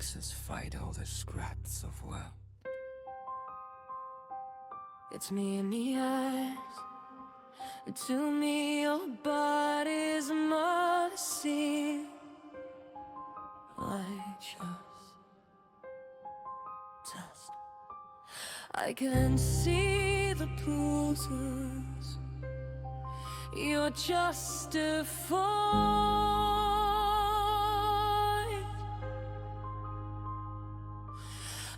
makes us fight all the scraps of well. It's me in the eyes. To me, your body's mercy. Like just dust. I can see the bruises you're justified.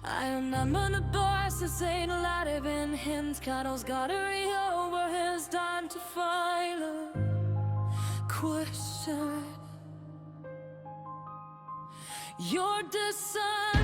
I remember the boys that say the light have been hints. Cuddles gotta read over his time to find a question. Your descent